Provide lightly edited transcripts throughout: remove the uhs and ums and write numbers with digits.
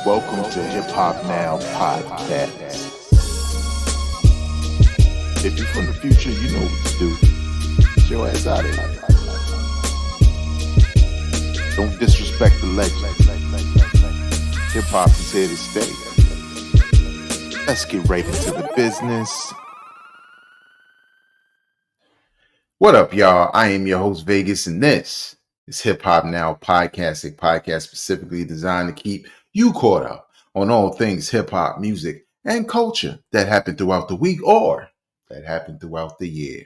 Welcome to Hip Hop Now Podcast. If you're from the future, you know what to do. Get your ass out of here. Don't disrespect the legend. Hip hop is here to stay. Let's get right into the business. What up, y'all? I am your host, Vegas, and this is Hip Hop Now Podcast, a podcast specifically designed to keep you caught up on all things hip hop, music, and culture that happened throughout the week or that happened throughout the year.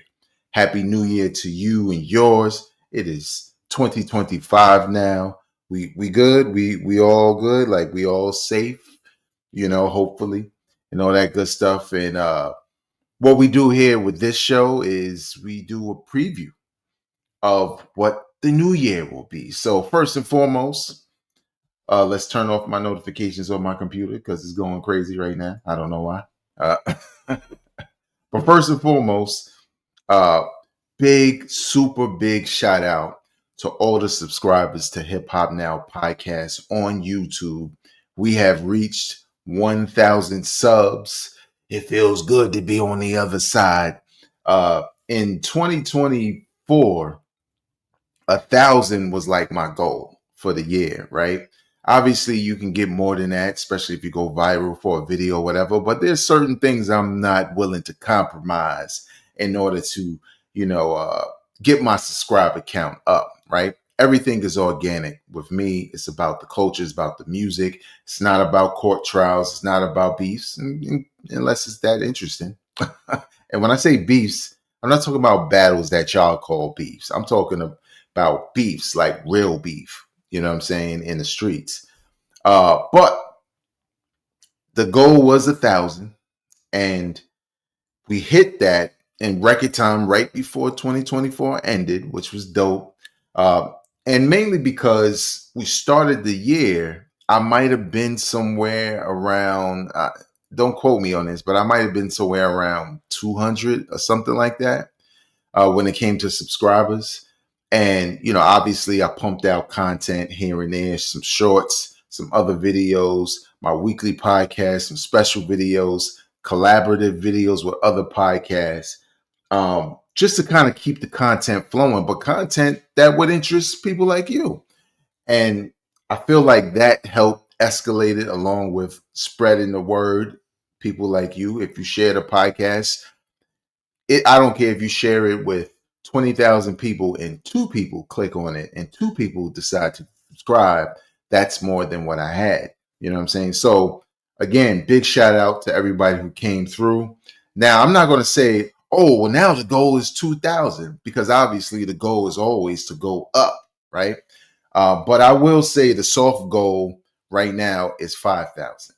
Happy New Year to you and yours. It is 2025 now. We good. We all good. Like we all safe. Hopefully, and all that good stuff. And what we do here with this show is we do a preview of what the new year will be. So first and foremost, let's turn off my notifications on my computer because it's going crazy right now. I don't know why. But first and foremost, super big shout out to all the subscribers to Hip Hop Now Podcast on YouTube. We have reached 1,000 subs. It feels good to be on the other side. In 2024, 1,000 was like my goal for the year, right? Obviously, you can get more than that, especially if you go viral for a video or whatever. But there's certain things I'm not willing to compromise in order to, get my subscriber count up, right? Everything is organic with me. It's about the culture. It's about the music. It's not about court trials. It's not about beefs, unless it's that interesting. And when I say beefs, I'm not talking about battles that y'all call beefs. I'm talking about beefs, like real beef, you know what I'm saying, in the streets. But the goal was 1,000, and we hit that in record time right before 2024 ended, which was dope. And mainly because we started the year, I might have been somewhere around, don't quote me on this, but I might have been somewhere around 200 or something like that when it came to subscribers. And, obviously I pumped out content here and there, some shorts, some other videos, my weekly podcast, some special videos, collaborative videos with other podcasts, just to kind of keep the content flowing, but content that would interest people like you. And I feel like that helped escalate it along with spreading the word. People like you, if you share the podcast, I don't care if you share it with 20,000 people and 2 people click on it and 2 people decide to subscribe. That's more than what I had. You know what I'm saying? So again, big shout out to everybody who came through. Now, I'm not going to say, oh, well, now the goal is 2,000, because obviously the goal is always to go up, right? But I will say the soft goal right now is 5,000,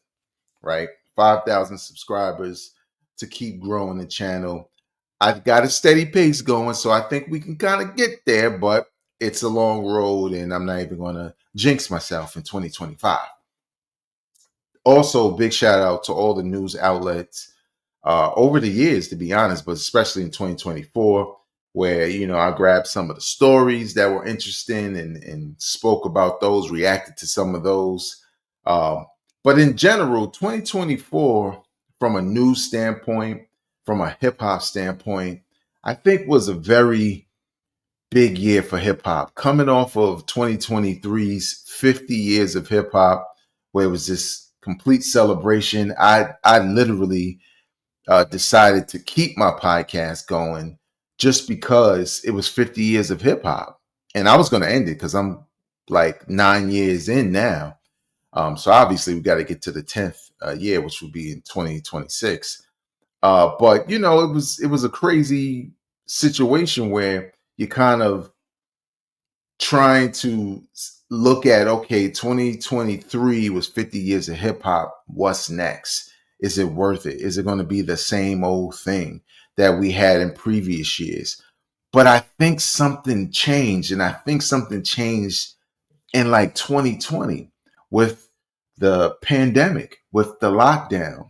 right? 5,000 subscribers to keep growing the channel. I've got a steady pace going, so I think we can kind of get there, but it's a long road, and I'm not even going to jinx myself in 2025. Also, big shout out to all the news outlets over the years, to be honest, but especially in 2024, where, I grabbed some of the stories that were interesting and spoke about those, reacted to some of those. But in general, 2024, from a news standpoint, from a hip hop standpoint, I think was a very big year for hip hop. Coming off of 2023's 50 years of hip hop, where it was this complete celebration, I literally decided to keep my podcast going just because it was 50 years of hip hop, and I was going to end it because I'm like 9 years in now. So obviously we got to get to the 10th year, which will be in 2026. But it was a crazy situation where you kind of trying to look at, okay, 2023 was 50 years of hip hop. What's next? Is it worth it? Is it going to be the same old thing that we had in previous years? But I think something changed, and I think something changed in like 2020 with the pandemic, with the lockdown.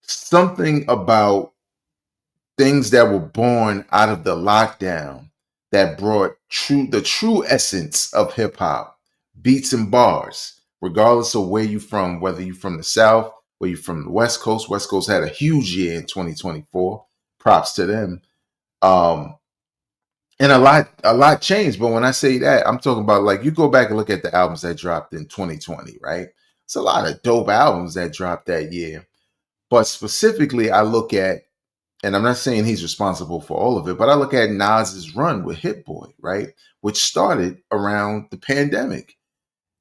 Something about things that were born out of the lockdown that brought the true essence of hip hop, beats and bars, regardless of where you're from, whether you're from the South, where you're from the West Coast. West Coast had a huge year in 2024. Props to them. Um, and a lot changed. But when I say that, I'm talking about like you go back and look at the albums that dropped in 2020, right? It's a lot of dope albums that dropped that year. But specifically, I look at, and I'm not saying he's responsible for all of it, but I look at Nas's run with Hit Boy, right? Which started around the pandemic,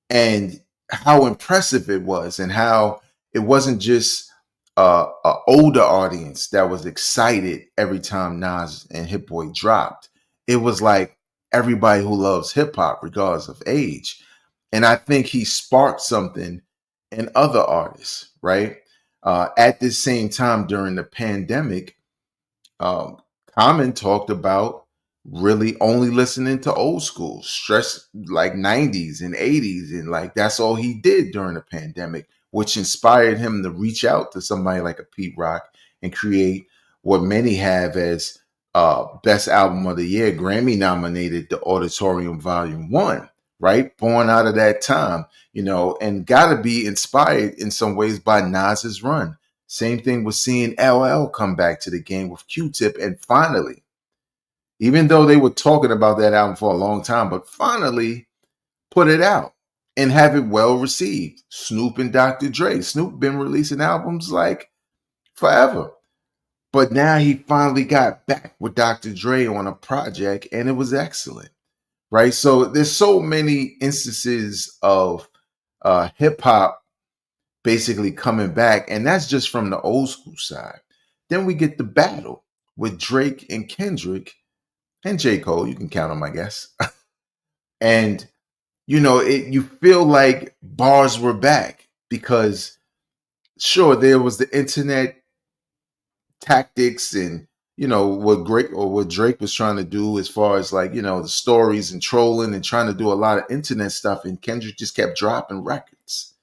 and how impressive it was, and how it wasn't just an older audience that was excited every time Nas and Hit Boy dropped. It was like everybody who loves hip hop, regardless of age. And I think he sparked something in other artists, right? At the same time during the pandemic, um, Common talked about really only listening to old school, stress like 90s and 80s. And like that's all he did during the pandemic, which inspired him to reach out to somebody like a Pete Rock and create what many have as best album of the year, Grammy nominated, The Auditorium Volume 1, right? Born out of that time, and got to be inspired in some ways by Nas's run. Same thing with seeing LL come back to the game with Q-Tip, and finally, even though they were talking about that album for a long time, but finally put it out and have it well received. Snoop and Dr. Dre. Snoop been releasing albums like forever. But now he finally got back with Dr. Dre on a project, and it was excellent, right? So there's so many instances of hip hop basically coming back, and that's just from the old school side. Then we get the battle with Drake and Kendrick and J. Cole. You can count them, I guess. And you feel like bars were back because sure there was the internet tactics and what Drake was trying to do as far as like the stories and trolling and trying to do a lot of internet stuff, and Kendrick just kept dropping records.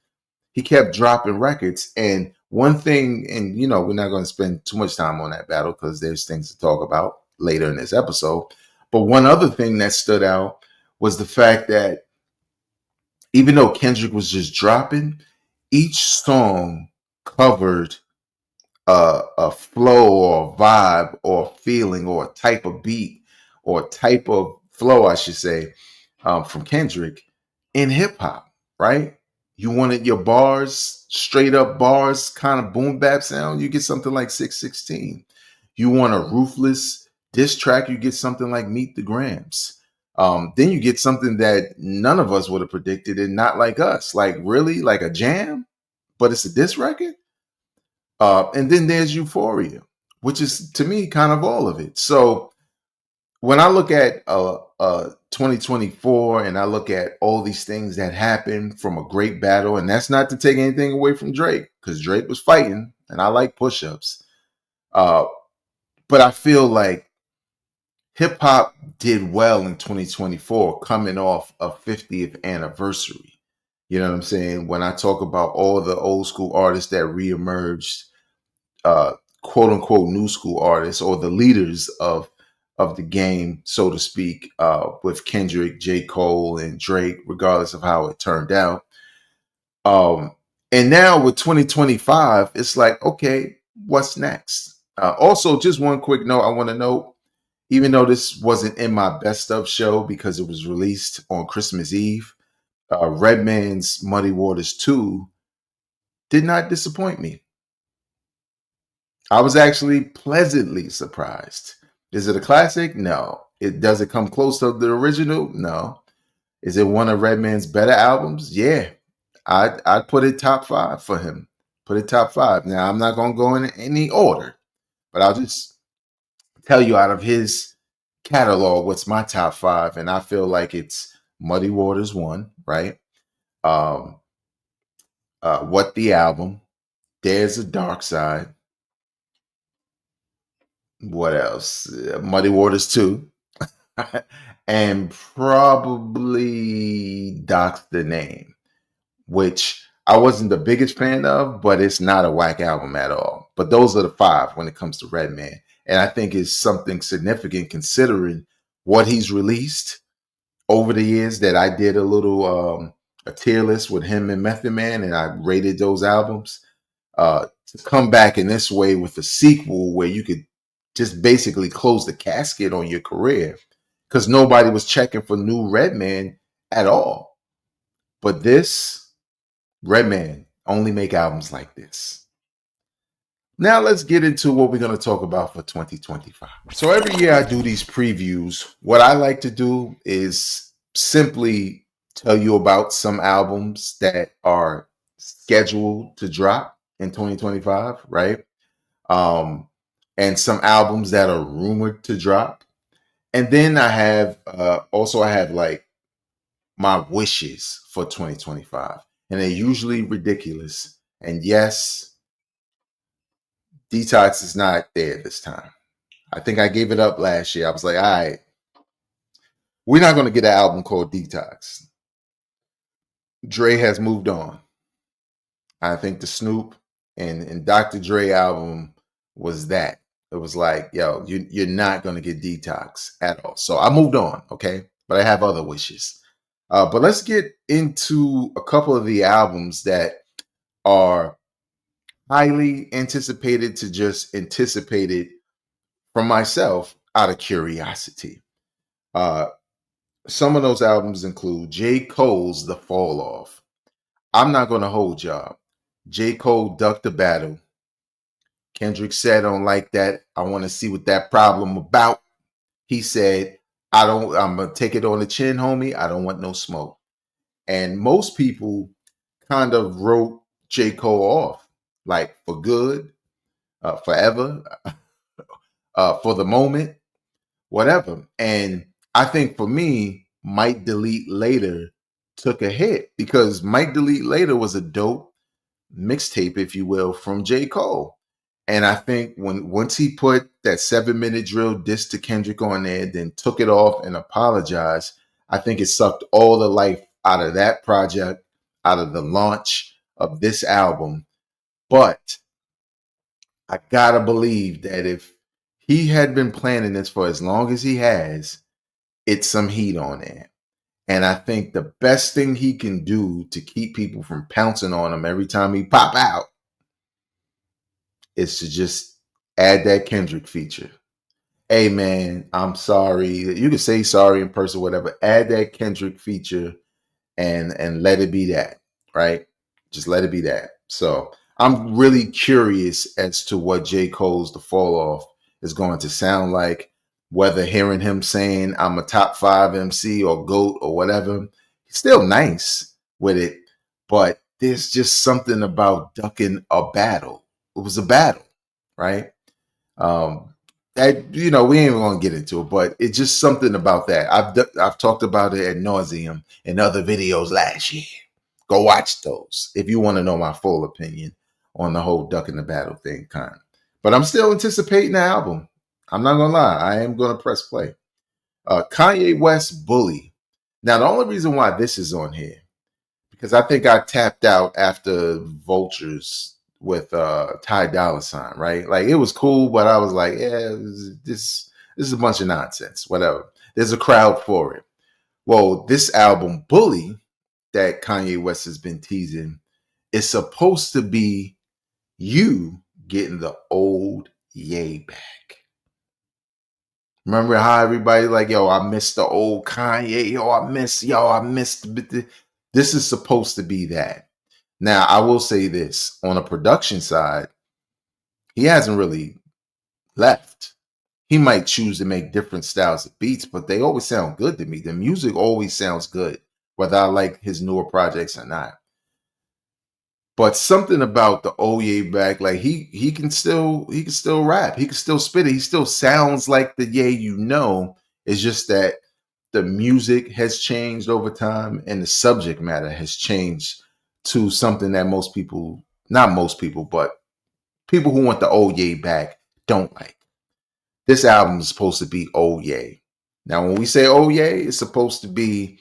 He kept dropping records. And one thing, and we're not going to spend too much time on that battle because there's things to talk about later in this episode. But one other thing that stood out was the fact that even though Kendrick was just dropping, each song covered a flow or a vibe or a feeling or a type of beat or a type of flow, I should say, from Kendrick in hip hop, right? You wanted your bars, straight up bars, kind of boom bap sound, you get something like 616. You want a ruthless diss track, you get something like Meet the Grams. Then you get something that none of us would have predicted, and not like us, like really like a jam, but it's a diss record. And then there's Euphoria, which is to me kind of all of it. So when I look at 2024 and I look at all these things that happened from a great battle, and that's not to take anything away from Drake because Drake was fighting, and I like push-ups. But I feel like hip hop did well in 2024, coming off a 50th anniversary. You know what I'm saying? When I talk about all the old school artists that reemerged, quote unquote new school artists or the leaders of the game, so to speak, with Kendrick, J. Cole, and Drake, regardless of how it turned out. And now with 2025, it's like, okay, what's next? Also, just one quick note I want to note, even though this wasn't in my best of show because it was released on Christmas Eve, Redman's Muddy Waters 2 did not disappoint me. I was actually pleasantly surprised. Is it a classic? No. Does it come close to the original? No. Is it one of Redman's better albums? Yeah. I'd put it top 5 for him. Put it top 5. Now I'm not gonna go in any order, but I'll just tell you out of his catalog what's my top 5, and I feel like it's Muddy Waters 1, right? What the Album? There's a Dark Side. What else? Muddy Waters 2. And probably Doc's the Name, which I wasn't the biggest fan of, but it's not a whack album at all. But those are the 5 when it comes to Redman. And I think it's something significant considering what he's released over the years that I did a little a tier list with him and Method Man, and I rated those albums. To come back in this way with a sequel where you could just basically close the casket on your career because nobody was checking for new Redman at all. But this Redman only make albums like this. Now let's get into what we're going to talk about for 2025. So every year I do these previews. What I like to do is simply tell you about some albums that are scheduled to drop in 2025, right? And some albums that are rumored to drop. And then I have I have like my wishes for 2025. And they're usually ridiculous. And yes, Detox is not there this time. I think I gave it up last year. I was like, all right, we're not going to get an album called Detox. Dre has moved on. I think the Snoop and Dr. Dre album was that. It was like, yo, you're not going to get Detox at all. So I moved on, okay? But I have other wishes. But let's get into a couple of the albums that are highly anticipated to just anticipate it from myself out of curiosity. Some of those albums include J. Cole's The Fall Off. I'm not going to hold y'all. J. Cole ducked the battle. Kendrick said, I don't like that. I want to see what that problem about. He said, I'm going to take it on the chin, homie. I don't want no smoke. And most people kind of wrote J. Cole off, like for good, forever, for the moment, whatever. And I think for me, Might Delete Later took a hit because Might Delete Later was a dope mixtape, if you will, from J. Cole. And I think once he put that 7-minute drill diss to Kendrick on there, then took it off and apologized, I think it sucked all the life out of that project, out of the launch of this album. But I gotta believe that if he had been planning this for as long as he has, it's some heat on there. And I think the best thing he can do to keep people from pouncing on him every time he pop out is to just add that Kendrick feature. Hey man, I'm sorry. You can say sorry in person, whatever. Add that Kendrick feature and let it be that, right? Just let it be that. So I'm really curious as to what J. Cole's The Fall Off is going to sound like, whether hearing him saying I'm a top 5 MC or GOAT or whatever. He's still nice with it, but there's just something about ducking a battle. It was a battle, right? That, we ain't even gonna get into it, but it's just something about that. I've talked about it ad nauseum in other videos last year. Go watch those if you want to know my full opinion on the whole ducking the battle thing, kind. But I'm still anticipating the album. I'm not gonna lie. I am gonna press play. Kanye West Bully. Now the only reason why this is on here, because I think I tapped out after Vultures with Ty Dolla $ign, right? Like it was cool, but I was like, yeah, this is a bunch of nonsense. Whatever. There's a crowd for it. Well, this album, Bully, that Kanye West has been teasing, is supposed to be you getting the old Ye back. Remember how everybody like, yo, I miss the old Kanye. I miss. This is supposed to be that. Now, I will say this. On a production side, he hasn't really left. He might choose to make different styles of beats, but they always sound good to me. The music always sounds good, whether I like his newer projects or not. But something about the Oye back, like he can still rap. He can still spit it. He still sounds like the Ye you know. It's just that the music has changed over time and the subject matter has changed to something that most people, not most people, but people who want the Oye back don't like. This album is supposed to be Oye. Now, when we say Oye, it's supposed to be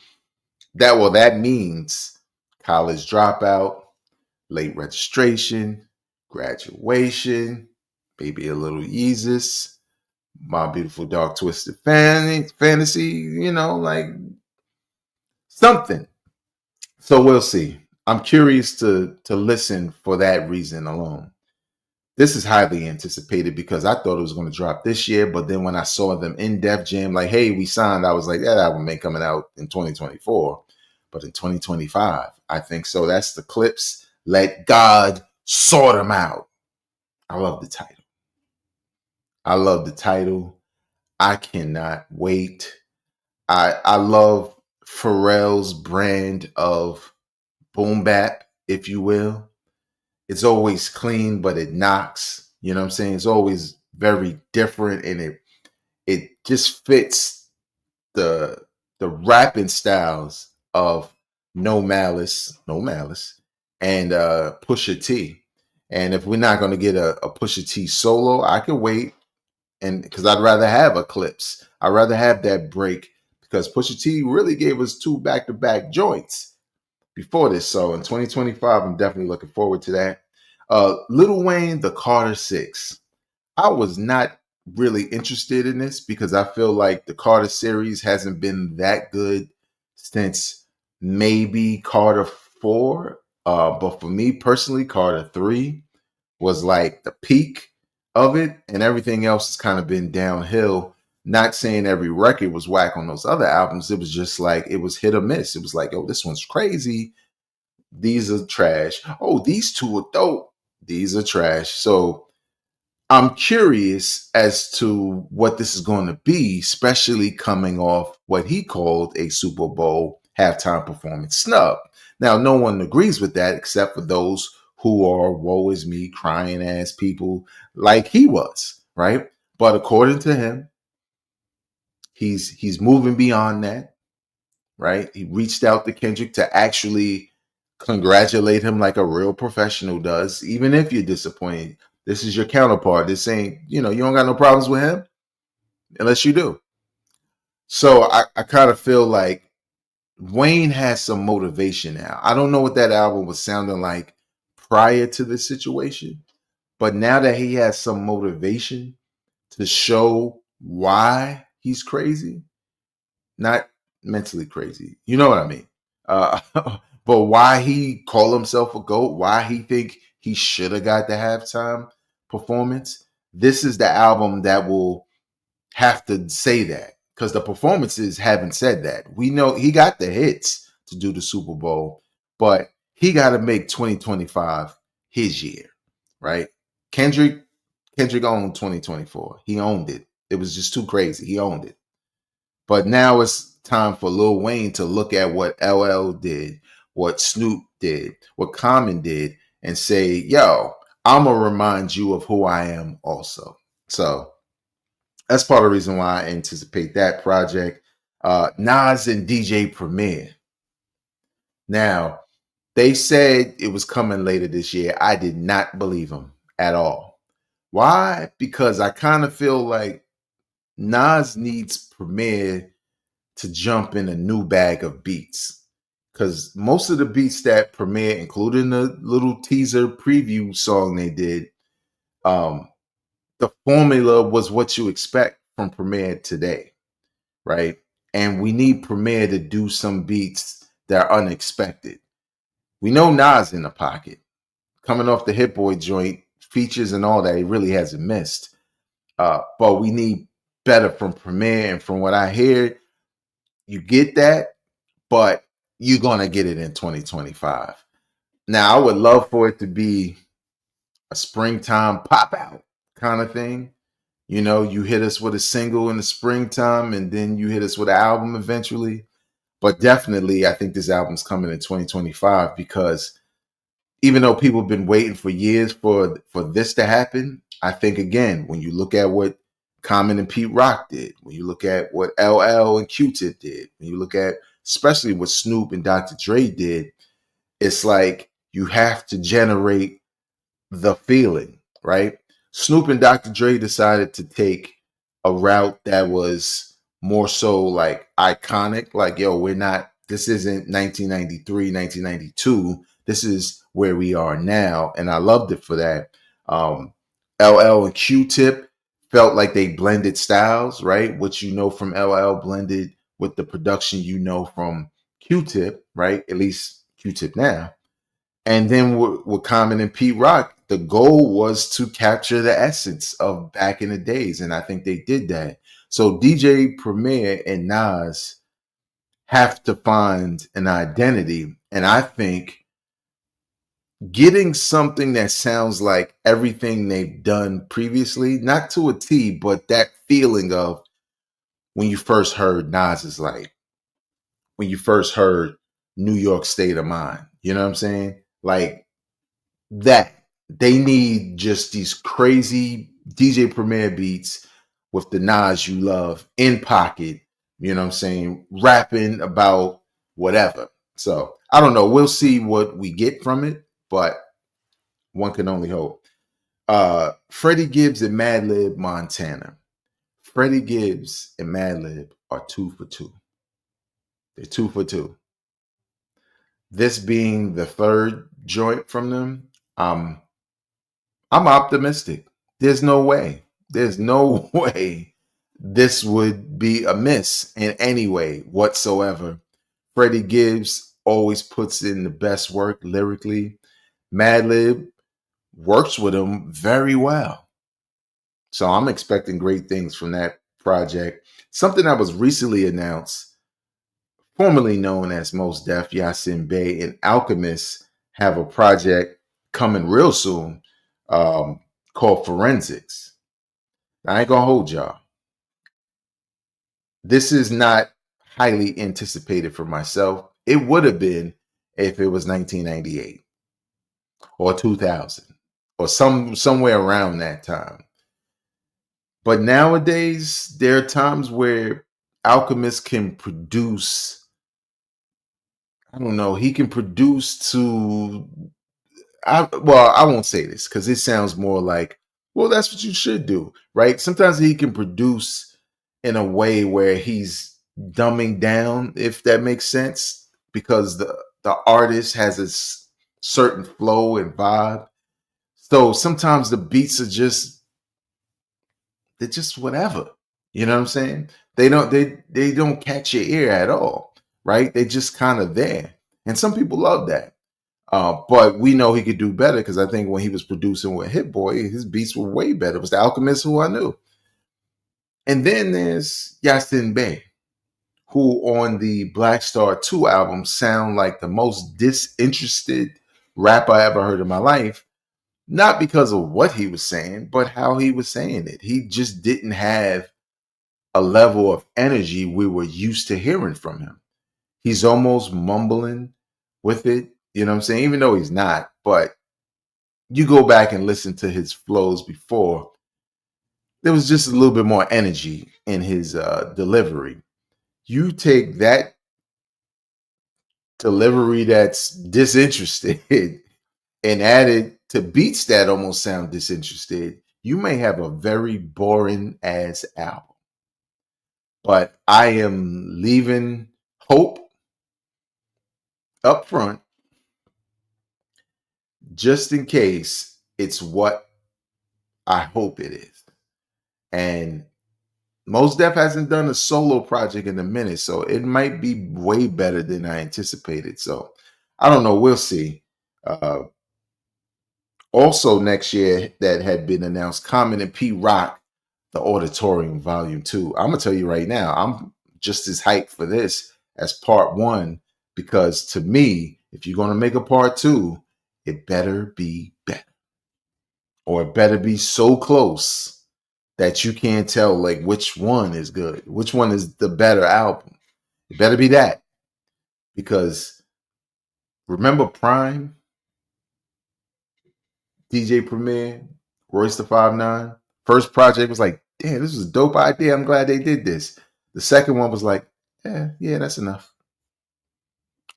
that. Well, that means college dropout, late registration, graduation, maybe a little Yeezus, My Beautiful Dark Twisted Fantasy, like something So we'll see. I'm curious to listen for that reason alone. This is highly anticipated because I thought it was going to drop this year, but then when I saw them in Def Jam, like, hey, we signed, I was like, that album ain't coming out in 2024, but in 2025, I think so. That's the Clips. Let God sort them out. I love the title. I love the title. I cannot wait. I love Pharrell's brand of boom bap, if you will. It's always clean, but it knocks. You know what I'm saying? It's always very different, and it just fits the the rapping styles of No Malice, and Pusha T. And if we're not going to get a Pusha T solo, I can wait, and because I'd rather have Eclipse, I'd rather have that break because Pusha T really gave us two back to back joints before this. So in 2025, I'm definitely looking forward to that. Lil Wayne, the Carter Six. I was not really interested in this because I feel like the Carter series hasn't been that good since maybe Carter 4. But for me personally, Carter 3 was like the peak of it, and everything else has kind of been downhill. Not saying every record was whack on those other albums. It was just like it was hit or miss. It was like, oh, this one's crazy. These are trash. Oh, these two are dope. These are trash. So I'm curious as to what this is going to be, especially coming off what he called a Super Bowl halftime performance snub. Now, no one agrees with that except for those who are woe is me, crying ass people like he was, right? But according to him, he's moving beyond that, right? He reached out to Kendrick to actually congratulate him like a real professional does, even if you're disappointed. This is your counterpart. This ain't, you don't got no problems with him unless you do. So I kind of feel like Wayne has some motivation now. I don't know what that album was sounding like prior to this situation, but now that he has some motivation to show why he's crazy, not mentally crazy. You know what I mean? Uh, but why he call himself a GOAT, why he think he should have got the halftime performance. This is the album that will have to say that because the performances haven't said that. We know he got the hits to do the Super Bowl, but he got to make 2025 his year, right? Kendrick, Kendrick owned 2024. He owned it. It was just too crazy. He owned it. But now it's time for Lil Wayne to look at what LL did, what Snoop did, what Common did, and say, yo, I'm going to remind you of who I am also. So that's part of the reason why I anticipate that project. Nas and DJ Premier. Now, they said it was coming later this year. I did not believe them at all. Why? Because I kind of feel like Nas needs Premier to jump in a new bag of beats. Because most of the beats that Premier, including the little teaser preview song they did, um, the formula was what you expect from Premier today, right? And we need Premier to do some beats that are unexpected. We know Nas in the pocket. Coming off the Hit Boy joint, features and all that, he really hasn't missed. But we need better from Premier. And from what I hear, you get that, but you're gonna get it in 2025. Now, I would love for it to be a springtime pop out kind of thing. You hit us with a single in the springtime, and then you hit us with an album eventually. But definitely, I think this album's coming in 2025 because even though people have been waiting for years for this to happen, I think again, when you look at what Common and Pete Rock did, when you look at what LL and Q-Tip did, when you look at especially what Snoop and Dr. Dre did, it's like you have to generate the feeling, right? Snoop and Dr. Dre decided to take a route that was more so like iconic, like, yo, this isn't 1993, 1992. This is where we are now. And I loved it for that. LL and Q-Tip felt like they blended styles, right? What you know from LL blended with the production you know from Q-Tip, right? At least Q-Tip now. And then with Common and Pete Rock, the goal was to capture the essence of back in the days. And I think they did that. So DJ Premier and Nas have to find an identity. And I think getting something that sounds like everything they've done previously, not to a T, but that feeling of when you first heard Nas is like, when you first heard New York State of Mind. You know what I'm saying? Like that. They need just these crazy DJ Premier beats with the Nas you love in pocket. You know what I'm saying? Rapping about whatever. So I don't know. We'll see what we get from it, but one can only hope. Freddie Gibbs and Madlib Montana. Freddie Gibbs and Madlib are 2 for 2. They're 2 for 2. This being the third joint from them, I'm optimistic. There's no way. There's no way this would be a miss in any way whatsoever. Freddie Gibbs always puts in the best work lyrically. Madlib works with him very well. So I'm expecting great things from that project. Something that was recently announced, formerly known as Mos Def, Yasin Bey, and Alchemist have a project coming real soon called Forensics. I ain't gonna hold y'all. This is not highly anticipated for myself. It would have been if it was 1998 or 2000 or somewhere around that time. But nowadays, there are times where Alchemist can produce. I don't know. He can produce to. I won't say this because it sounds more like, well, that's what you should do, right? Sometimes he can produce in a way where he's dumbing down, if that makes sense, because the artist has a certain flow and vibe. So sometimes the beats are they're just whatever. You know what I'm saying? They don't catch your ear at all, right? They just kind of there. And some people love that. But we know he could do better because I think when he was producing with Hit Boy, his beats were way better. It was the Alchemist who I knew. And then there's Yasin Bey, who on the Black Star 2 album sound like the most disinterested rapper I ever heard in my life. Not because of what he was saying, but how he was saying it. He just didn't have a level of energy we were used to hearing from him. He's almost mumbling with it, you know what I'm saying? Even though he's not, but you go back and listen to his flows before, there was just a little bit more energy in his delivery. You take that delivery that's disinterested and add it to beats that almost sound disinterested, you may have a very boring ass album. But I am leaving hope up front just in case it's what I hope it is. And Mos Def hasn't done a solo project in a minute, so it might be way better than I anticipated. So I don't know. We'll see. Uh, Also next year that had been announced, Common and Pete Rock, the Auditorium Volume 2. I'm gonna tell you right now, I'm just as hyped for this as part one, because to me, if you're gonna make a part two, it better be better. Or it better be so close that you can't tell like which one is good, which one is the better album. It better be that. Because remember Prime, DJ Premier, Royce the 5'9"? First project was like, damn, this was a dope idea. I'm glad they did this. The second one was like, yeah, that's enough.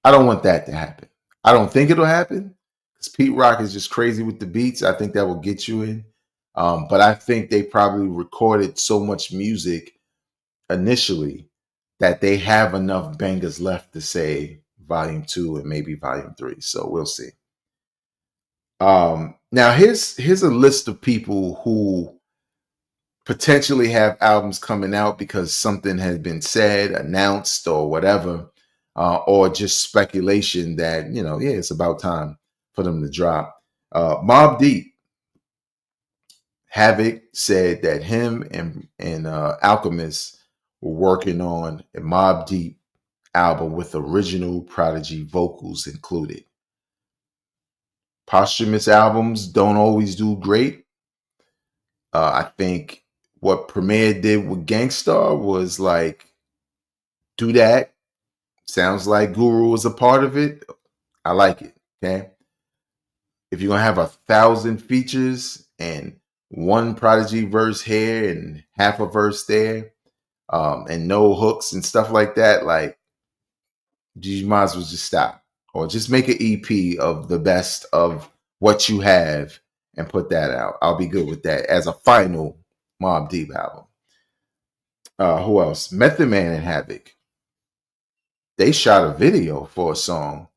I don't want that to happen. I don't think it'll happen because Pete Rock is just crazy with the beats. I think that will get you in. But I think they probably recorded so much music initially that they have enough bangers left to say volume 2 and maybe volume 3. So we'll see. Now here's a list of people who potentially have albums coming out because something has been said, announced, or whatever. or just speculation that, yeah, it's about time for them to drop. Mobb Deep, Havoc said that him and Alchemist were working on a Mobb Deep album with original Prodigy vocals included. Posthumous albums don't always do great. I think what Premier did with Gangstar was like, do that. Sounds like Guru was a part of it. I like it. Okay. If you're gonna have 1,000 features and one Prodigy verse here and half a verse there, and no hooks and stuff like that, like, you might as well just stop or just make an EP of the best of what you have and put that out. I'll be good with that as a final Mobb Deep album. Who else? Method Man and Havoc. They shot a video for a song,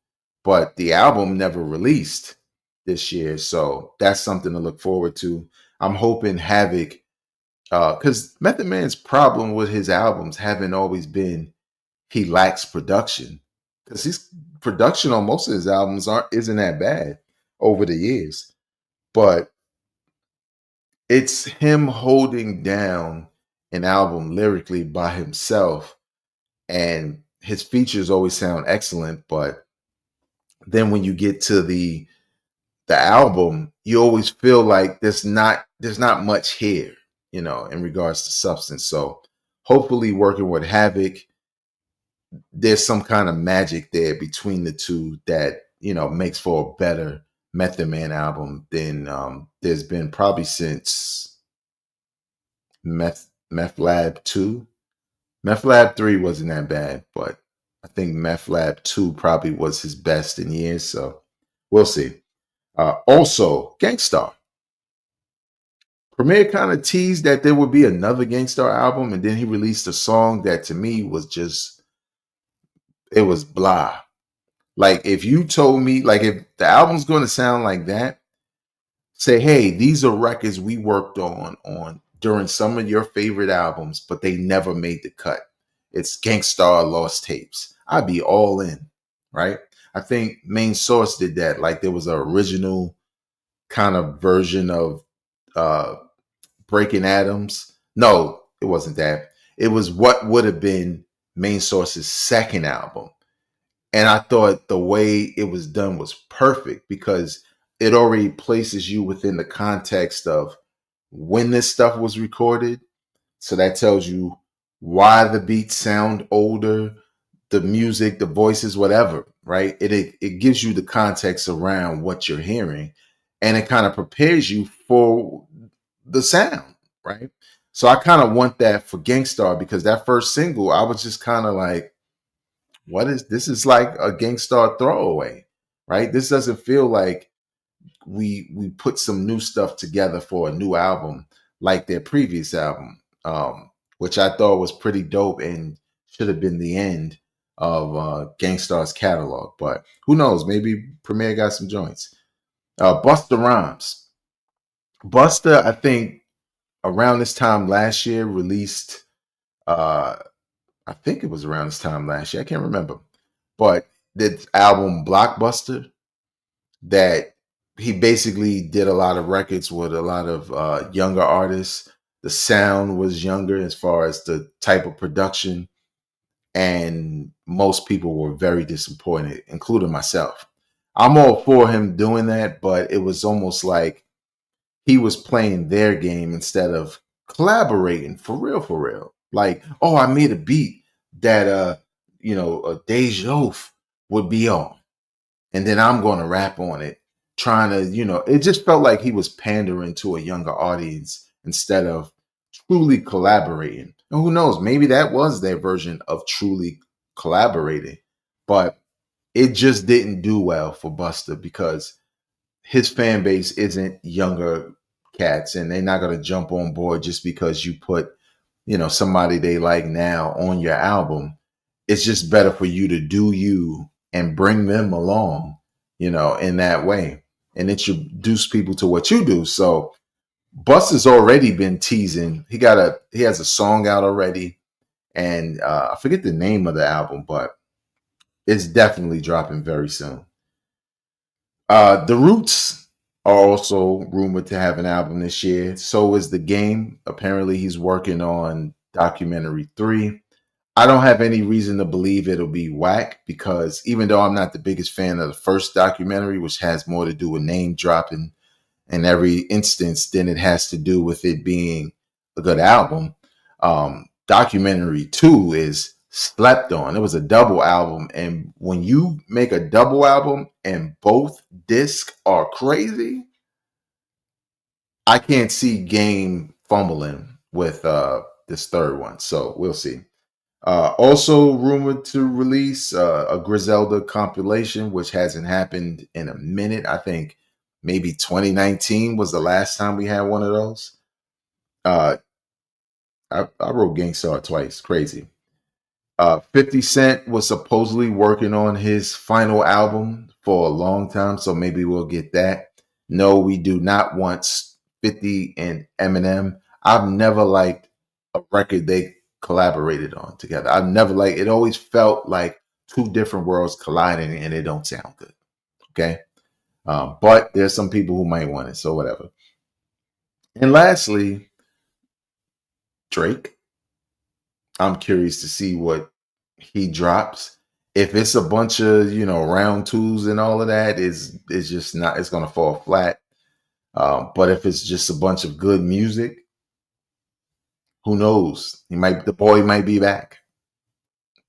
but the album never released this year. So that's something to look forward to. I'm hoping Havoc, because Method Man's problem with his albums haven't always been he lacks production. Because his production on most of his albums isn't that bad over the years. But it's him holding down an album lyrically by himself, and his features always sound excellent, but then when you get to the album, you always feel like there's not much here, in regards to substance. So hopefully working with Havoc, there's some kind of magic there between the two that, makes for a better Method Man album than there's been probably since Meth Lab 2. Meth Lab 3 wasn't that bad, but I think Meth Lab 2 probably was his best in years. So we'll see. Also, Gangstar. Premier kind of teased that there would be another Gangstar album, and then he released a song that to me was just, it was blah. Like, if you told me, like, if the album's going to sound like that, say, hey, these are records we worked on during some of your favorite albums, but they never made the cut. It's Gangstar Lost Tapes. I'd be all in, right? I think Main Source did that. Like, there was an original kind of version of Breaking Atoms. No, it wasn't that. It was what would have been Main Source's second album. And I thought the way it was done was perfect because it already places you within the context of when this stuff was recorded. So that tells you why the beats sound older, the music, the voices, whatever, right? It gives you the context around what you're hearing, and it kind of prepares you for the sound, right? So I kind of want that for Gangstar because that first single, I was just kind of like, what is this? Is like a Gangstar throwaway, right? This doesn't feel like we put some new stuff together for a new album like their previous album, which I thought was pretty dope and should have been the end of Gangstar's catalog. But who knows? Maybe Premier got some joints. Busta Rhymes. Busta, I think around this time last year, released, I think it was around this time last year. I can't remember. But this album Blockbuster, that he basically did a lot of records with a lot of younger artists. The sound was younger as far as the type of production, and most people were very disappointed, including myself. I'm all for him doing that, but it was almost like he was playing their game instead of collaborating for real, for real. Like, oh, I made a beat that a Deja would be on, and then I'm going to rap on it, trying to, it just felt like he was pandering to a younger audience instead of truly collaborating. And who knows, maybe that was their version of truly collaborating, but it just didn't do well for Busta because his fan base isn't younger cats, and they're not going to jump on board just because you put, somebody they like now on your album. It's just better for you to do you and bring them along, in that way, and introduce people to what you do. So Busta's already been teasing. He has a song out already, and I forget the name of the album, but It's definitely dropping very soon. The Roots are also rumored to have an album this year. So is The Game. Apparently, he's working on documentary 3. I don't have any reason to believe it'll be whack because even though I'm not the biggest fan of the first documentary, which has more to do with name dropping in every instance than it has to do with it being a good album. Documentary 2 is slept on. It was a double album. And when you make a double album and both discs are crazy, I can't see Game fumbling with this third one. So we'll see. Also rumored to release a Griselda compilation, which hasn't happened in a minute. I think maybe 2019 was the last time we had one of those. Uh, I wrote Gangstar twice. Crazy. 50 Cent was supposedly working on his final album for a long time, so maybe we'll get that. No, we do not want 50 and Eminem. I've never liked a record they collaborated on together. I've never liked it. Always felt like two different worlds colliding and it don't sound good. Okay. But there's some people who might want it, so whatever. And lastly, Drake. I'm curious to see what he drops. If it's a bunch of round twos and all of that, is just not. It's gonna fall flat. But if it's just a bunch of good music, who knows? The boy might be back.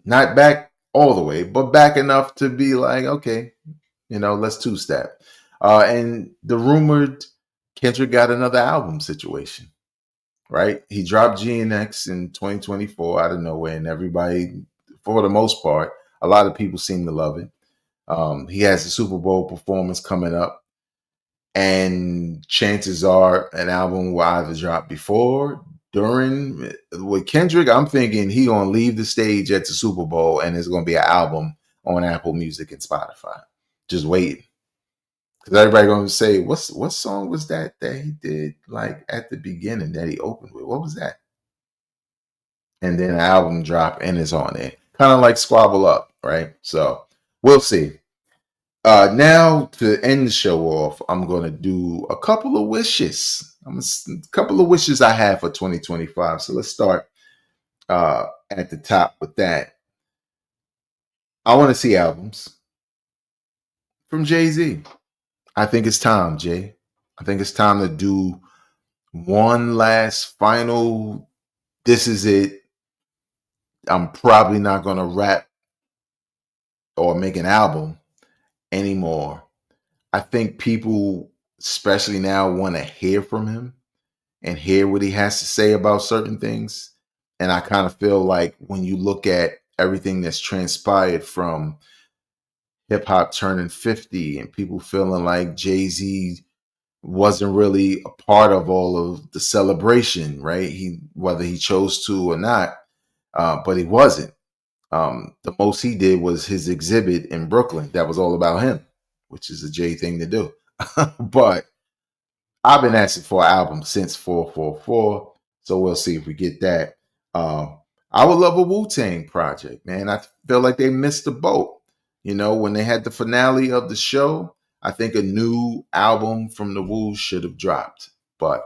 Not back all the way, but back enough to be like, okay, let's two step. And the rumored Kendrick got another album situation, right? He dropped GNX in 2024 out of nowhere, and everybody, for the most part, a lot of people seem to love it. He has a Super Bowl performance coming up, and chances are an album will either drop before, during. With Kendrick, I'm thinking he gonna leave the stage at the Super Bowl, and it's gonna be an album on Apple Music and Spotify. Just waiting. Because everybody gonna say, what song was that he did like at the beginning that he opened with? What was that? And then an album drop and it's on there. Kind of like Squabble Up, right? So we'll see. Now to end the show off, I'm gonna do a couple of wishes. A couple of wishes I have for 2025. So let's start at the top with that. I want to see albums from Jay-Z. I think it's time, Jay. I think it's time to do one last final. This is it. I'm probably not gonna rap or make an album anymore. I think people, especially now, want to hear from him and hear what he has to say about certain things. And I kind of feel like when you look at everything that's transpired from hip hop turning 50 and people feeling like Jay-Z wasn't really a part of all of the celebration, right? Whether he chose to or not, but he wasn't. The most he did was his exhibit in Brooklyn. That was all about him, which is a Jay thing to do. But I've been asking for an album since 444, so we'll see if we get that. I would love a Wu-Tang project, man. I feel like they missed the boat. When they had the finale of the show, I think a new album from the Wu should have dropped. But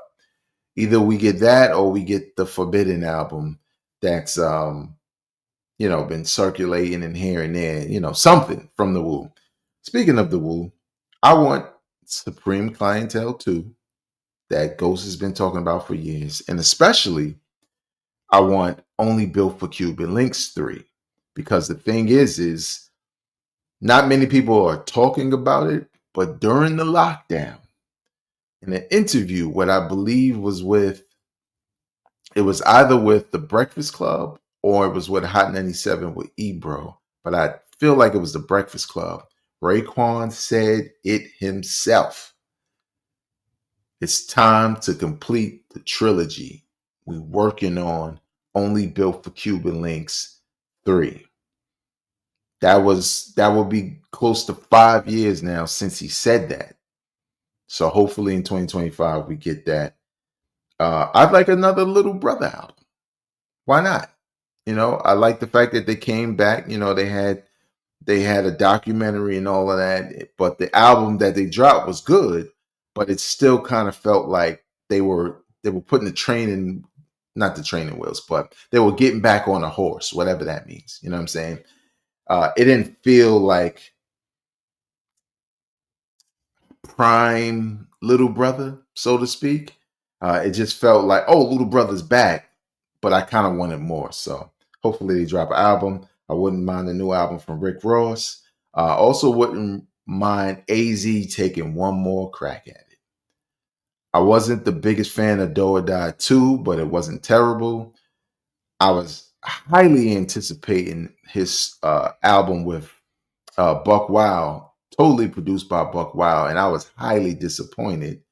either we get that or we get the Forbidden album that's been circulating in here and there, something from the Wu. Speaking of the Wu, I want Supreme Clientele 2 that Ghost has been talking about for years. And especially, I want Only Built for Cuban Links 3. Because the thing is not many people are talking about it, but during the lockdown, in an interview, what I believe it was either with the Breakfast Club or it was with Hot 97 with Ebro. But I feel like it was the Breakfast Club. Raekwon said it himself. It's time to complete the trilogy. We're working on Only Built for Cuban Links 3. That will be close to 5 years now since he said that. So hopefully in 2025 we get that. I'd like another Little Brother album. Why not? I like the fact that they came back. They had They had a documentary and all of that, but the album that they dropped was good, but it still kind of felt like they were putting the training, not the training wheels, but they were getting back on a horse, whatever that means. You know what I'm saying? It didn't feel like prime Little Brother, so to speak. It just felt like, oh, Little Brother's back, but I kind of wanted more. So hopefully they drop an album. I wouldn't mind a new album from Rick Ross. Also wouldn't mind AZ taking one more crack at it. I wasn't the biggest fan of Do or Die 2, but it wasn't terrible. I was highly anticipating his album with Buck Wild, totally produced by Buck Wild, and I was highly disappointed,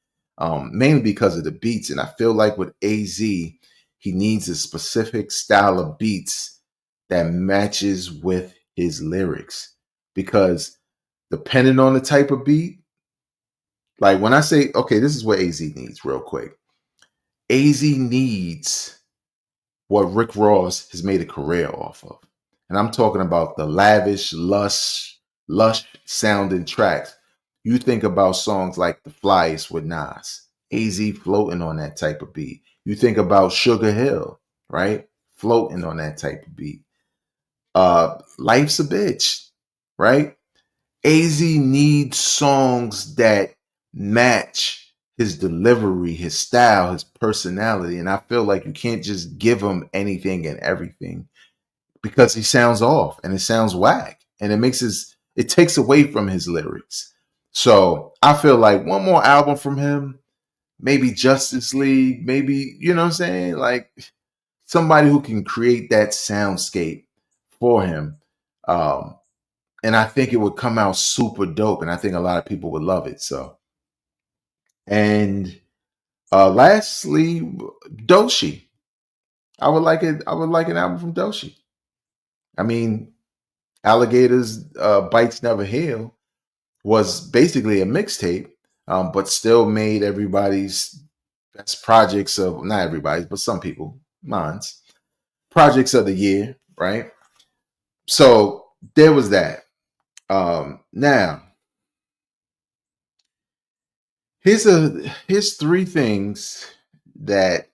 mainly because of the beats. And I feel like with AZ, he needs a specific style of beats that matches with his lyrics. Because depending on the type of beat, like when I say, okay, this is what AZ needs, real quick. AZ needs what Rick Ross has made a career off of. And I'm talking about the lavish, lush sounding tracks. You think about songs like The Flyest with Nas, AZ floating on that type of beat. You think about Sugar Hill, right? Floating on that type of beat. Life's a Bitch, right? AZ needs songs that match his delivery, his style, his personality. And I feel like you can't just give him anything and everything because he sounds off and it sounds whack. And it takes away from his lyrics. So I feel like one more album from him, maybe Justice League, maybe, you know what I'm saying? Like somebody who can create that soundscape for him. And I think it would come out super dope, and I think a lot of people would love it. So, and lastly, Doshi. I would like it. I would like an album from Doshi. I mean, Alligators Bites Never Heal was basically a mixtape, but still made everybody's best projects of not everybody's, but some people, mine's projects of the year, right? So there was that. Now here's three things that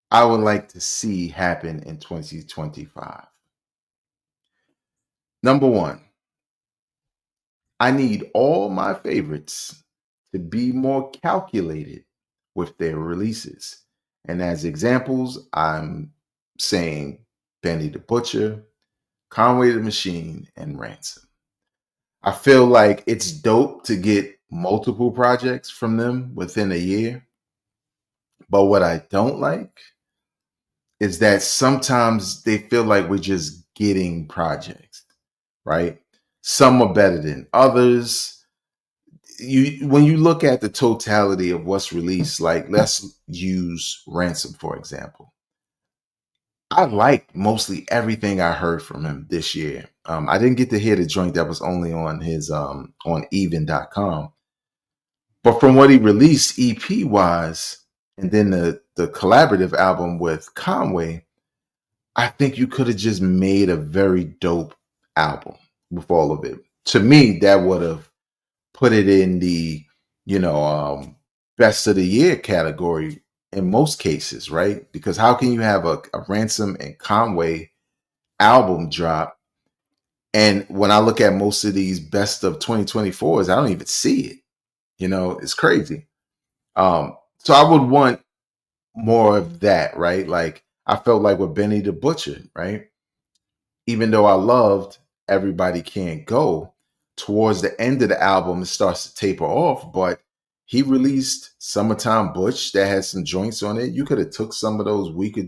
I would like to see happen in 2025. Number one, I need all my favorites to be more calculated with their releases. And as examples, I'm saying Benny the Butcher, Conway the Machine, and Ransom. I feel like it's dope to get multiple projects from them within a year. But what I don't like is that sometimes they feel like we're just getting projects, right? Some are better than others. When you look at the totality of what's released, like let's use Ransom for example. I liked mostly everything I heard from him this year. I didn't get to hear the joint that was only on his on even.com. But from what he released EP wise, and then the collaborative album with Conway, I think you could have just made a very dope album with all of it. To me, that would have put it in the, you know, best of the year category in most cases, right? Because how can you have a Ransom and Conway album drop? And when I look at most of these best of 2024s, I don't even see it. You know, it's crazy. So I would want more of that, right? Like I felt like with Benny the Butcher, right? Even though I loved Everybody Can't Go, towards the end of the album, it starts to taper off. But he released Summertime Butch that had some joints on it. You could have took some of those weaker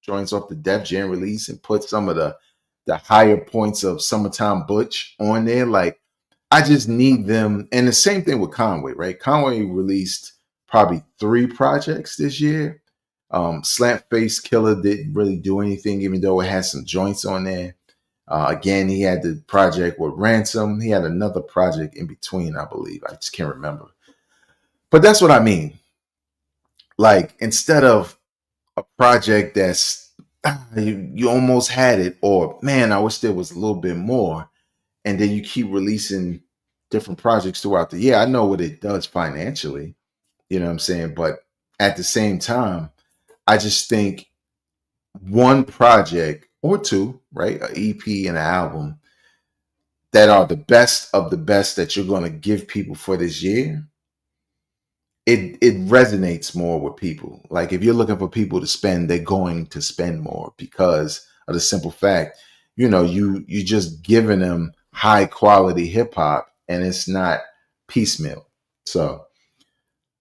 joints off the Def Jam release and put some of the higher points of Summertime Butch on there. Like I just need them. And the same thing with Conway, right? Conway released probably 3 projects this year. Slant Face Killer didn't really do anything, even though it had some joints on there. Again, he had the project with Ransom. He had another project in between, I believe. I just can't remember. But that's what I mean. Like, instead of a project that's you almost had it, or man, I wish there was a little bit more. and then you keep releasing different projects throughout the year. I know what it does financially, you know what I'm saying? But at the same time, I just think one project or two, right? An EP and an album that are the best of the best that you're going to give people for this year, it resonates more with people. Like if you're looking for people to spend, they're going to spend more because of the simple fact, you just giving them high quality hip hop and it's not piecemeal. So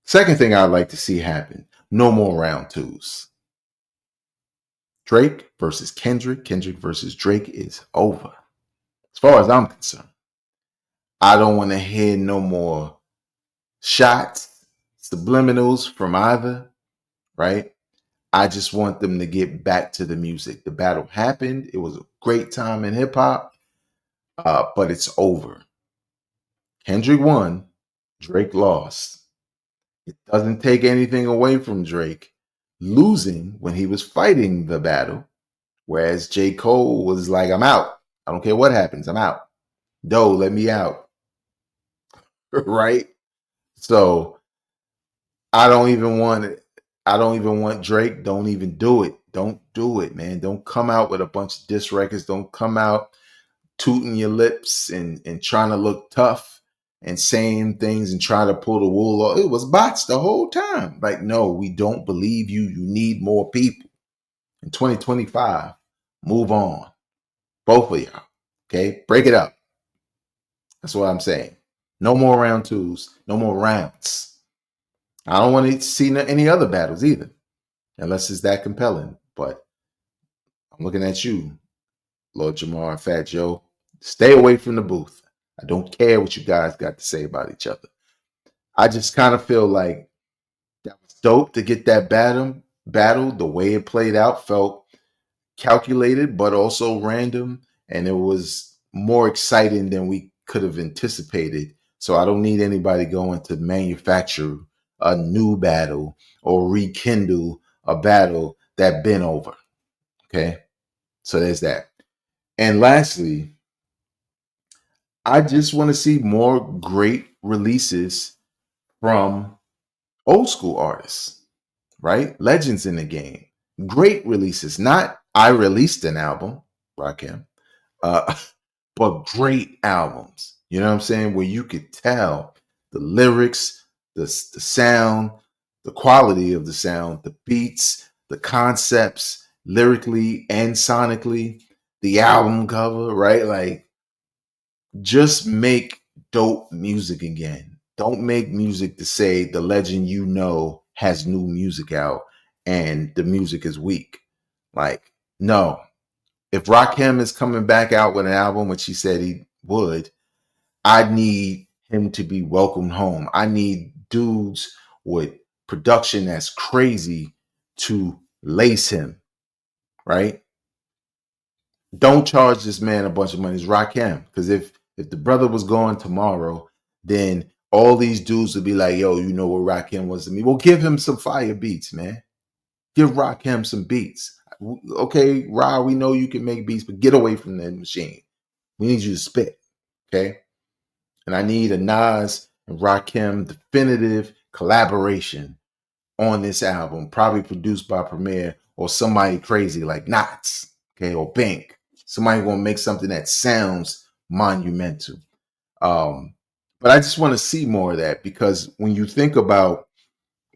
second thing I'd like to see happen, no more round twos. Drake versus Kendrick, Kendrick versus Drake is over. As far as I'm concerned, I don't want to hear no more shots, subliminals from either, right? I just want them to get back to the music. The battle happened. It was a great time in hip hop, but it's over. Kendrick won, Drake lost. It doesn't take anything away from Drake losing when he was fighting the battle, whereas J. Cole was like, I'm out. I don't care what happens. I'm out. Doe, let me out. Right? So I don't even want it. I don't even want Drake. Don't even do it. Don't do it, man. Don't come out with a bunch of diss records. Don't come out tooting your lips and trying to look tough and saying things and trying to pull the wool off. It was bots the whole time. Like, no, we don't believe you. You need more people. In 2025, move on. Both of y'all. Okay? Break it up. That's what I'm saying. No more round twos. No more rounds. I don't want to see any other battles either, unless it's that compelling. But I'm looking at you, Lord Jamar and Fat Joe. Stay away from the booth. I don't care what you guys got to say about each other. I just kind of feel like that was dope to get that battle. The way it played out felt calculated, but also random. And it was more exciting than we could have anticipated. So I don't need anybody going to manufacture a new battle or rekindle a battle that been over. Okay. So there's that. And lastly, I just want to see more great releases from old school artists, right? Legends in the game. Great releases. Not I released an album, Rakim, uh, but great albums. You know what I'm saying? Where you could tell the lyrics, the sound, the quality of the sound, the beats, the concepts, lyrically and sonically, the album cover, right? Like, just make dope music again. Don't make music to say the legend you know has new music out and the music is weak. Like, no. If Rakim is coming back out with an album, which he said he would, I need him to be welcomed home. I need dudes with production that's crazy to lace him, right? Don't charge this man a bunch of money. It's Rakim. Because if the brother was going tomorrow, then all these dudes would be like, yo, you know what Rakim was to me? Well, give him some fire beats, man. Give Rakim some beats. Okay, Ra, we know you can make beats, but get away from that machine. We need you to spit. Okay. And I need a Nas and Rakim definitive collaboration on this album, probably produced by Premier or somebody crazy like Knots, okay, or Bink. Somebody gonna make something that sounds monumental. But I just want to see more of that because when you think about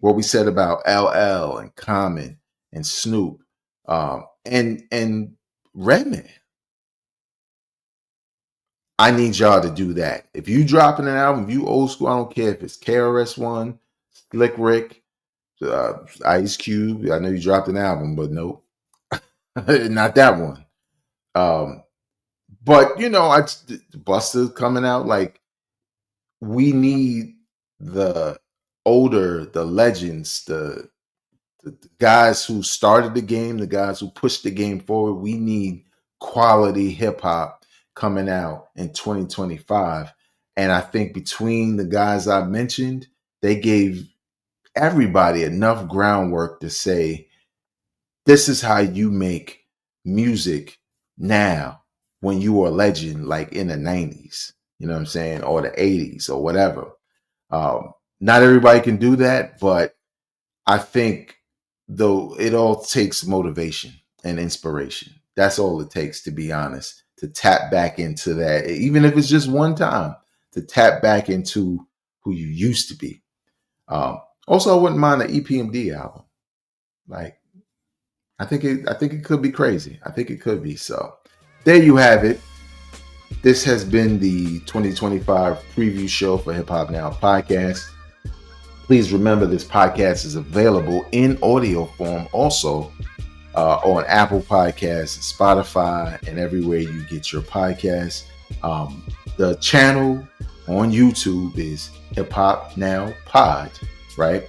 what we said about LL and Common and Snoop, and Redman, I need y'all to do that. If you dropping an album, if you old school, I don't care if it's KRS-One, Slick Rick, Ice Cube. I know you dropped an album, but nope, not that one. Um, but Buster coming out. Like, we need the the legends, the guys who started the game, the guys who pushed the game forward. We need quality hip hop coming out in 2025. And I think between the guys I mentioned, they gave everybody enough groundwork to say, this is how you make music now. when you were a legend, like in the 90s, you know what I'm saying, or the 80s or whatever. Not everybody can do that, but I think though it all takes motivation and inspiration. That's all it takes, to be honest, to tap back into that, even if it's just one time, to tap back into who you used to be. Also, I wouldn't mind an EPMD album. Like, I think it could be crazy. I think it could be. So there you have it. This has been the 2025 preview show for Hip Hop Now podcast. Please remember this podcast is available in audio form also on Apple Podcasts, Spotify, and everywhere you get your podcasts. The channel on YouTube is Hip Hop Now Pod, right?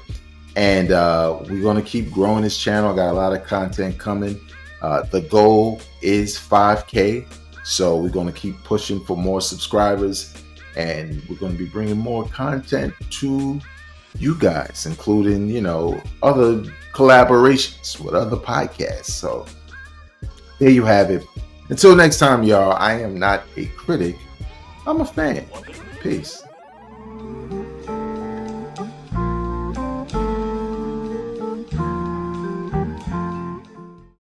And we're going to keep growing this channel. I got a lot of content coming. The goal is 5K. So we're going to keep pushing for more subscribers. And we're going to be bringing more content to you guys, including, you know, other collaborations with other podcasts. So there you have it. Until next time, y'all, I am not a critic. I'm a fan. Peace.